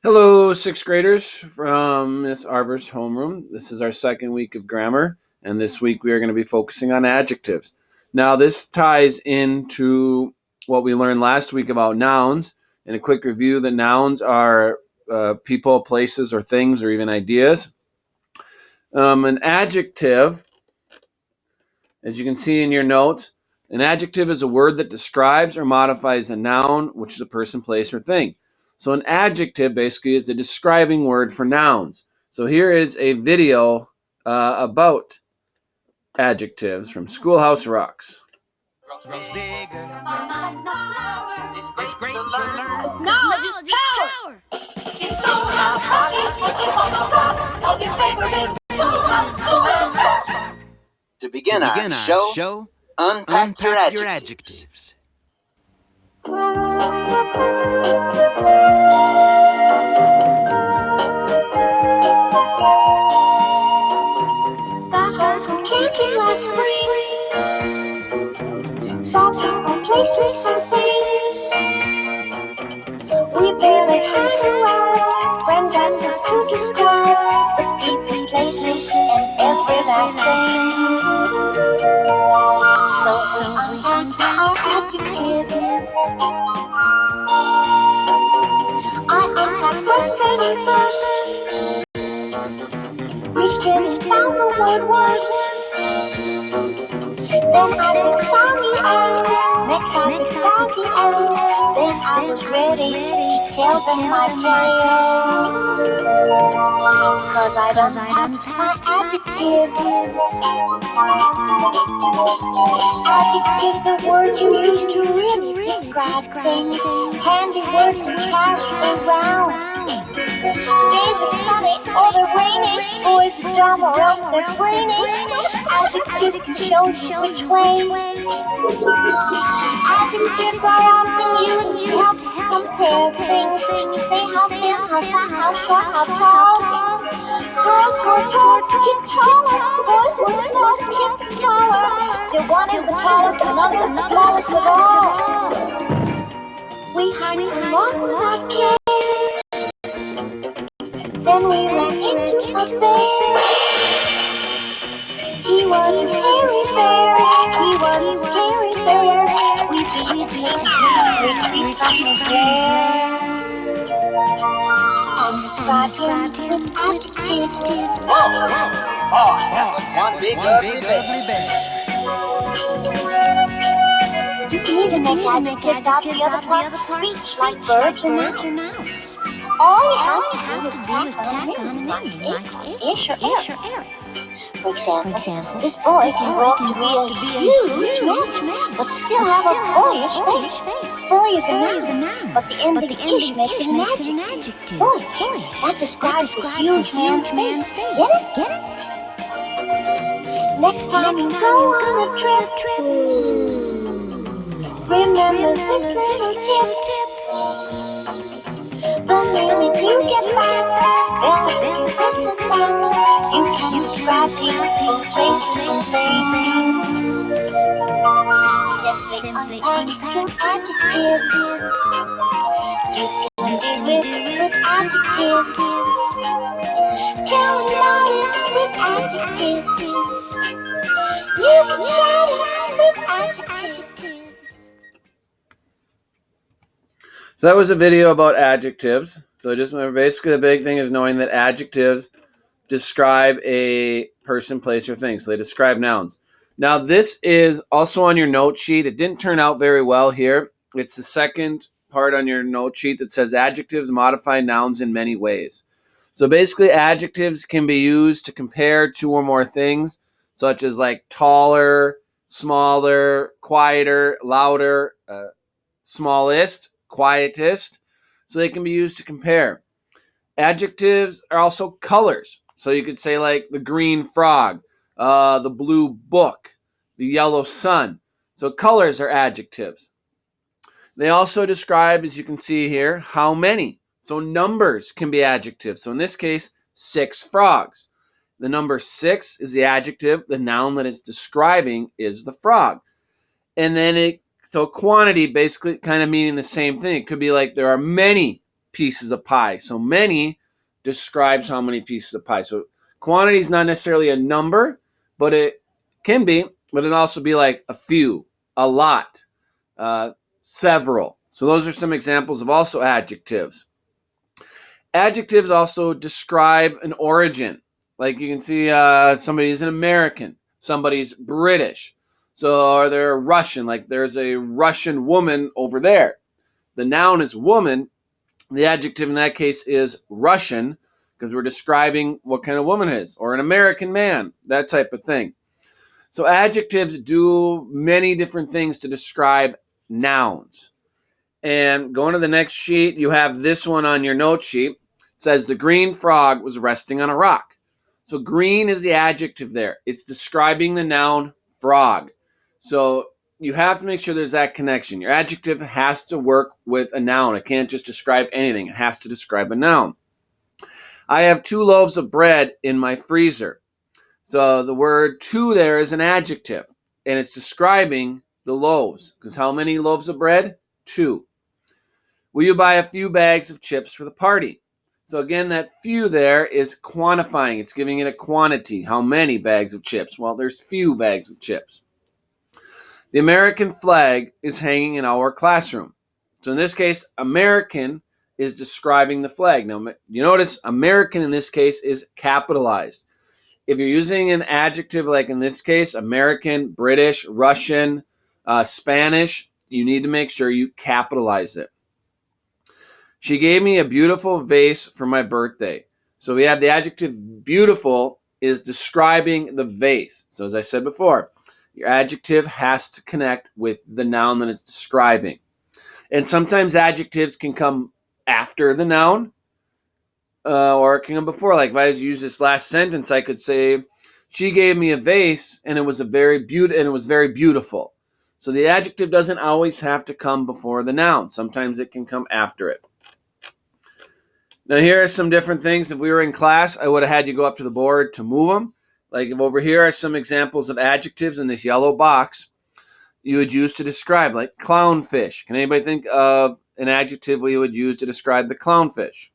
Hello, sixth graders from Miss Arver's homeroom. This is our second week of grammar, and this week we are going to be focusing on adjectives. Now, this ties into what we learned last week about nouns. In a quick review, the nouns are people, places, or things, or even ideas. An adjective, as you can see in your notes, an adjective is a word that describes or modifies a noun, which is a person, place, or thing. So an adjective basically is a describing word for nouns. So here is a video about adjectives from Schoolhouse Rocks. Grows bigger. Our minds must power. It's great to learn. Because knowledge is power. It's Schoolhouse Rock. It's your block of your favorite Schoolhouse. To begin our show, unpack your adjectives. Got home from camping last spring. Saw people, places, and things. We barely hang around. Friends ask us to describe the people, places, and every last thing. So we unpacked our adjectives. I unpacked frustrating first. Reached in and found the word worst. Then I picked soggy and next I picked foggy and then I was ready to tell them my tale. 'Cause I'd unpacked my adjectives. Adjectives are words you use to really describe things. Handy words to carry around. Days are sunny or they're rainy. Boys are dumb or else they're brainy. Adjectives can show you which way. Adjectives are often used to help us compare things. Say how thin, how fat, how short, how tall. Girls who are tall get taller. Boys who are small get smaller. Till one is the tallest and another the smallest of all. We hiked along without care. Then we ran into a bear. He was a hairy bear. He was a scary bear. We beat his retreat from his lair. And described him with adjectives. Whoa! Oh, that was one big ugly bear. You can even make adjectives out of the other parts of speech, like verbs and nouns. All you have to do is tack on an ending, like ish or er. For example, this boy can grow up to be a huge man, but still have a boyish face. Boy is a noun, but the ending ish makes it an adjective. Boyish. That describes the huge man's face. Get it? Next time you go on a trip, remember this little tip. The minute you get back, they'll ask you this and that. You can describe people, places, and things. Simply unpack your adjectives. You can be rich with adjectives. Tell about it with adjectives. You can shout it with adjectives. So that was a video about adjectives. So just remember, basically the big thing is knowing that adjectives describe a person, place, or thing. So they describe nouns. Now this is also on your note sheet. It didn't turn out very well here. It's the second part on your note sheet that says adjectives modify nouns in many ways. So basically adjectives can be used to compare two or more things, such as like taller, smaller, quieter, louder, smallest, quietest. So they can be used to compare. Adjectives are also colors. So you could say like the green frog, the blue book, the yellow sun. So colors are adjectives. They also describe, as you can see here, how many. So numbers can be adjectives. So in this case, 6 frogs. The number 6 is the adjective. The noun that it's describing is the frog. And then so quantity basically kind of meaning the same thing. It could be like there are many pieces of pie. So many describes how many pieces of pie. So quantity is not necessarily a number, but it can be, but it also be like a few, a lot, several. So those are some examples of also adjectives. Adjectives also describe an origin. Like you can see somebody's an American, somebody's British. So are they Russian? Like there's a Russian woman over there. The noun is woman. The adjective in that case is Russian because we're describing what kind of woman it is, or an American man, that type of thing. So adjectives do many different things to describe nouns. And going to the next sheet, you have this one on your note sheet. It says the green frog was resting on a rock. So green is the adjective there. It's describing the noun frog. So you have to make sure there's that connection. Your adjective has to work with a noun. It can't just describe anything. It has to describe a noun. I have 2 loaves of bread in my freezer. So the word 2 there is an adjective, and it's describing the loaves. Because how many loaves of bread? 2. Will you buy a few bags of chips for the party? So again, that few there is quantifying. It's giving it a quantity. How many bags of chips? Well, there's few bags of chips. The American flag is hanging in our classroom. So in this case, American is describing the flag. Now, you notice American in this case is capitalized. If you're using an adjective like in this case, American, British, Russian, Spanish, you need to make sure you capitalize it. She gave me a beautiful vase for my birthday. So we have the adjective beautiful is describing the vase. So as I said before, your adjective has to connect with the noun that it's describing. And sometimes adjectives can come after the noun or it can come before. Like if I use this last sentence, I could say, she gave me a vase and it was very beautiful. So the adjective doesn't always have to come before the noun. Sometimes it can come after it. Now here are some different things. If we were in class, I would have had you go up to the board to move them. Like if over here are some examples of adjectives in this yellow box you would use to describe, like clownfish. Can anybody think of an adjective we would use to describe the clownfish?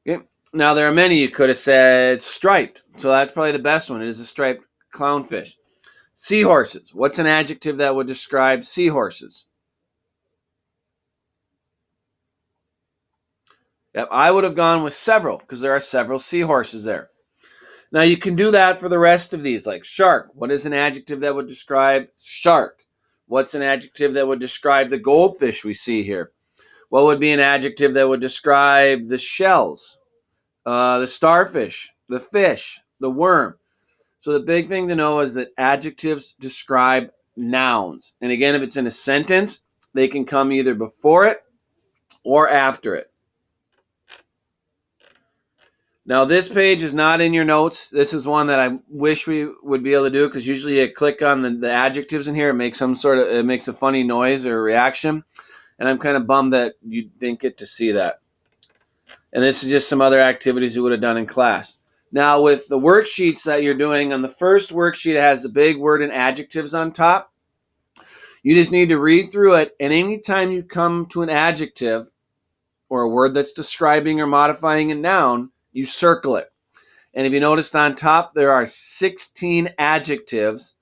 Okay. Now there are many. You could have said striped. So that's probably the best one. It is a striped clownfish. Seahorses. What's an adjective that would describe seahorses? Yep, I would have gone with several because there are several seahorses there. Now you can do that for the rest of these, like shark. What is an adjective that would describe shark? What's an adjective that would describe the goldfish we see here? What would be an adjective that would describe the shells, the starfish, the fish, the worm? So the big thing to know is that adjectives describe nouns. And again, if it's in a sentence, they can come either before it or after it. Now, this page is not in your notes. This is one that I wish we would be able to do because usually you click on the adjectives in here, it makes a funny noise or reaction. And I'm kind of bummed that you didn't get to see that. And this is just some other activities you would have done in class. Now, with the worksheets that you're doing, on the first worksheet, it has the big word and adjectives on top. You just need to read through it. And anytime you come to an adjective or a word that's describing or modifying a noun, you circle it. And if you noticed on top, there are 16 adjectives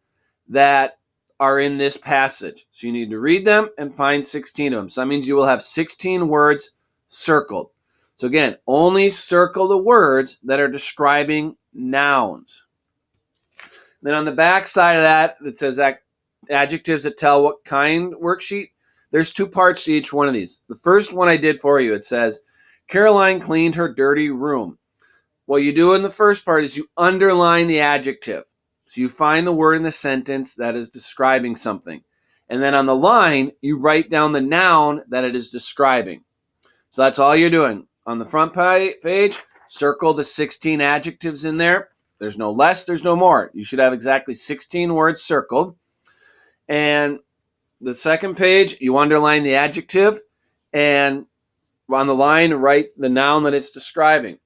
that are in this passage. So you need to read them and find 16 of them. So that means you will have 16 words circled. So again, only circle the words that are describing nouns. Then on the back side of that, it says adjectives that tell what kind worksheet. There's 2 parts to each one of these. The first one I did for you, it says, Caroline cleaned her dirty room. What you do in the first part is you underline the adjective. So you find the word in the sentence that is describing something. And then on the line, you write down the noun that it is describing. So that's all you're doing. On the front page, circle the 16 adjectives in there. There's no less, there's no more. You should have exactly 16 words circled. And the second page, you underline the adjective. And on the line, write the noun that it's describing.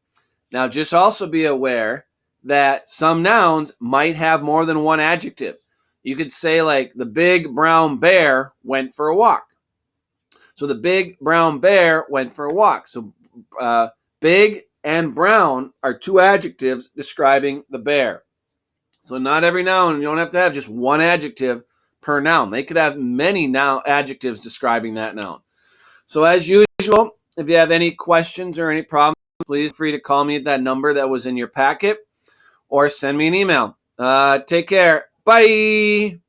Now, just also be aware that some nouns might have more than one adjective. You could say like the big brown bear went for a walk. So the big brown bear went for a walk. So big and brown are two adjectives describing the bear. So not every noun, you don't have to have just one adjective per noun. They could have many noun adjectives describing that noun. So as usual, if you have any questions or any problems, please feel free to call me at that number that was in your packet or send me an email. Take care. Bye.